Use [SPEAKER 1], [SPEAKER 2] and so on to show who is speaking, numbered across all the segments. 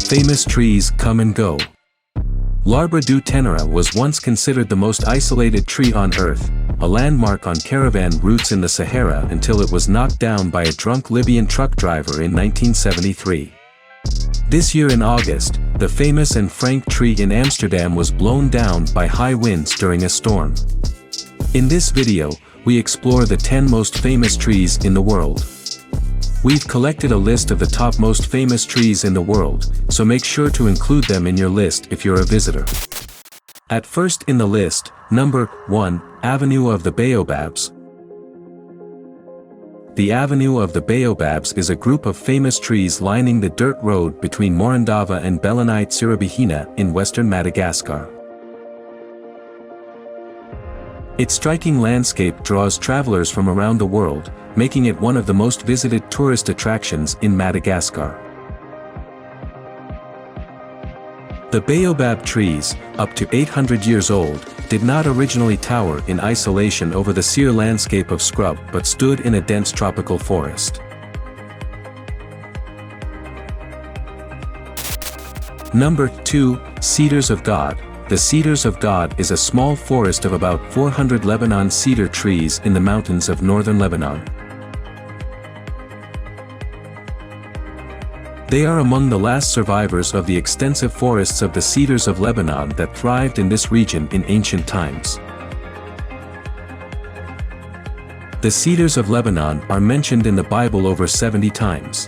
[SPEAKER 1] Famous trees come and go. L'Arbre du Ténéré was once considered the most isolated tree on Earth, a landmark on caravan routes in the Sahara until it was knocked down by a drunk Libyan truck driver in 1973. This year in August, the famous and frank tree in Amsterdam was blown down by high winds during a storm. In this video, we explore the 10 most famous trees in the world. We've collected a list of the top most famous trees in the world, so make sure to include them in your list if you're a visitor. At first in the list, number 1, Avenue of the Baobabs. The Avenue of the Baobabs is a group of famous trees lining the dirt road between Morondava and Bellonite-sur-Abihina in western Madagascar. Its striking landscape draws travelers from around the world, making it one of the most visited tourist attractions in Madagascar. The baobab trees, up to 800 years old, did not originally tower in isolation over the sere landscape of scrub but stood in a dense tropical forest. Number 2, Cedars of God. The Cedars of God is a small forest of about 400 Lebanon cedar trees in the mountains of northern Lebanon. They are among the last survivors of the extensive forests of the cedars of Lebanon that thrived in this region in ancient times. The cedars of Lebanon are mentioned in the Bible over 70 times.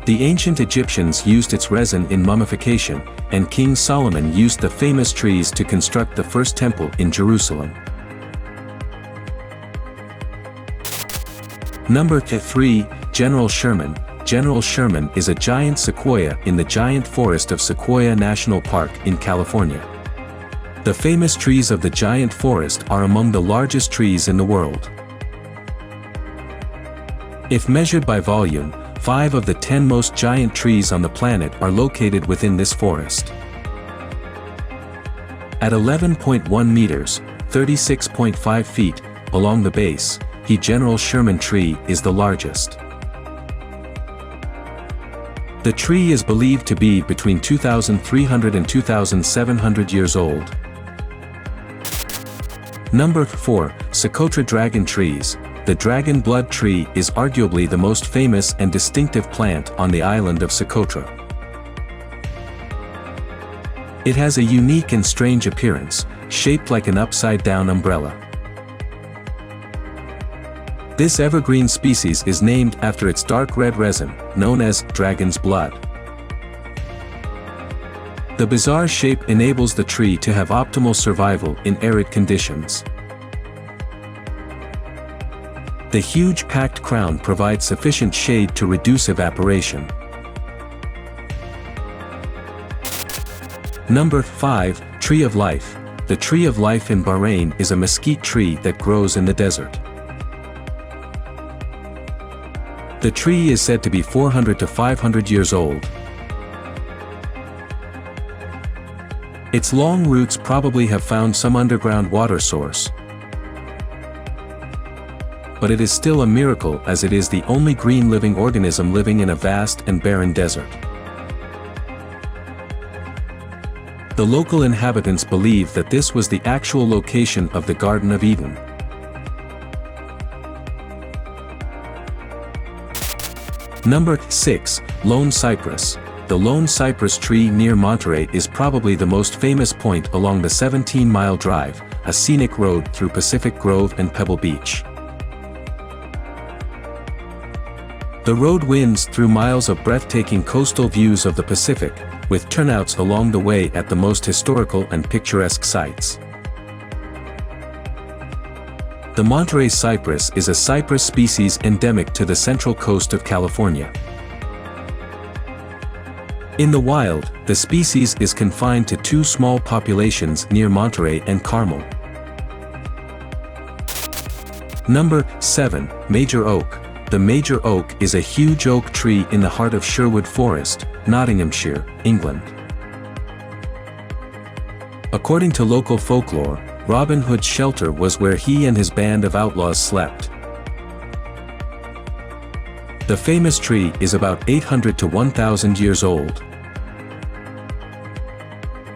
[SPEAKER 1] The ancient Egyptians used its resin in mummification, and King Solomon used the famous trees to construct the first temple in Jerusalem. Number 3, General Sherman. General Sherman is a giant sequoia in the giant forest of Sequoia National Park in California. The famous trees of the giant forest are among the largest trees in the world. If measured by volume, 5 of the 10 most giant trees on the planet are located within this forest. At 11.1 meters, 36.5 feet, along the base, the General Sherman tree is the largest. The tree is believed to be between 2,300 and 2,700 years old. Number 4, Socotra dragon trees. The dragon blood tree is arguably the most famous and distinctive plant on the island of Socotra. It has a unique and strange appearance, shaped like an upside-down umbrella. This evergreen species is named after its dark red resin, known as dragon's blood. The bizarre shape enables the tree to have optimal survival in arid conditions. The huge packed crown provides sufficient shade to reduce evaporation. Number 5, Tree of Life. The Tree of Life in Bahrain is a mesquite tree that grows in the desert. The tree is said to be 400 to 500 years old. Its long roots probably have found some underground water source. But it is still a miracle as it is the only green living organism living in a vast and barren desert. The local inhabitants believe that this was the actual location of the Garden of Eden. Number 6, Lone Cypress. The Lone Cypress tree near Monterey is probably the most famous point along the 17-mile drive, a scenic road through Pacific Grove and Pebble Beach. The road winds through miles of breathtaking coastal views of the Pacific, with turnouts along the way at the most historical and picturesque sites. The Monterey cypress is a cypress species endemic to the central coast of California. In the wild, the species is confined to 2 small populations near Monterey and Carmel. Number 7, Major Oak. The Major Oak is a huge oak tree in the heart of Sherwood Forest, Nottinghamshire, England. According to local folklore, Robin Hood's shelter was where he and his band of outlaws slept. The famous tree is about 800 to 1,000 years old.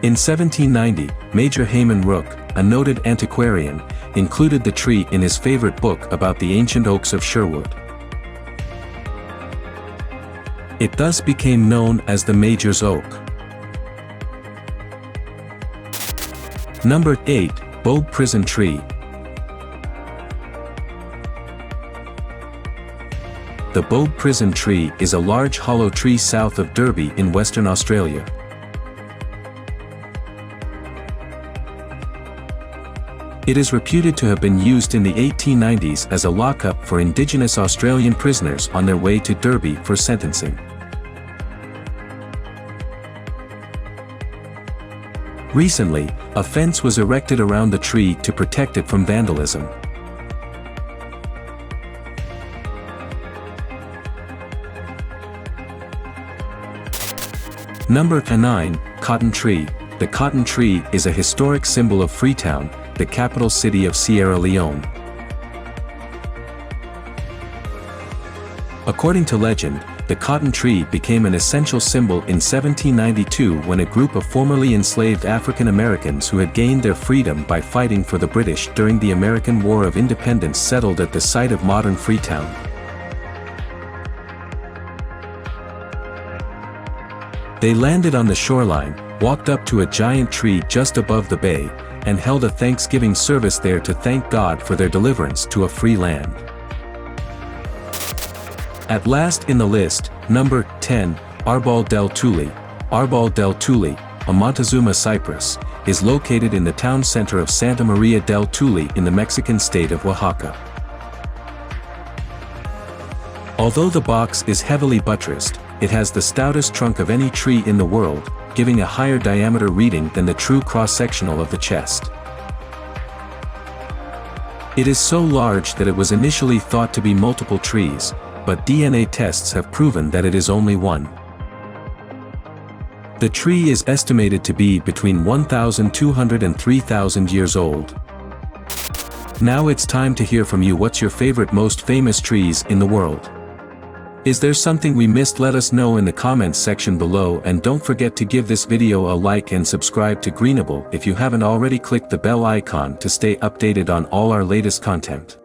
[SPEAKER 1] In 1790, Major Hayman Rooke, a noted antiquarian, included the tree in his favorite book about the ancient oaks of Sherwood. It thus became known as the Major's Oak. Number 8. Boab Prison Tree. The Boab Prison Tree is a large hollow tree south of Derby in Western Australia. It is reputed to have been used in the 1890s as a lockup for Indigenous Australian prisoners on their way to Derby for sentencing. Recently, a fence was erected around the tree to protect it from vandalism. Number 9. Cotton Tree. The cotton tree is a historic symbol of Freetown, the capital city of Sierra Leone. According to legend, the cotton tree became an essential symbol in 1792 when a group of formerly enslaved African Americans who had gained their freedom by fighting for the British during the American War of Independence settled at the site of modern Freetown. They landed on the shoreline, walked up to a giant tree just above the bay, and held a Thanksgiving service there to thank God for their deliverance to a free land. At last in the list, number 10, Arbol del Tule. Arbol del Tule, a Montezuma cypress, is located in the town center of Santa Maria del Tule in the Mexican state of Oaxaca. Although the box is heavily buttressed, it has the stoutest trunk of any tree in the world, giving a higher diameter reading than the true cross-sectional of the chest. It is so large that it was initially thought to be multiple trees, but DNA tests have proven that it is only one. The tree is estimated to be between 1,200 and 3,000 years old. Now it's time to hear from you. What's your favorite most famous trees in the world? Is there something we missed? Let us know in the comments section below, and don't forget to give this video a like and subscribe to Greenable if you haven't already. Click the bell icon to stay updated on all our latest content.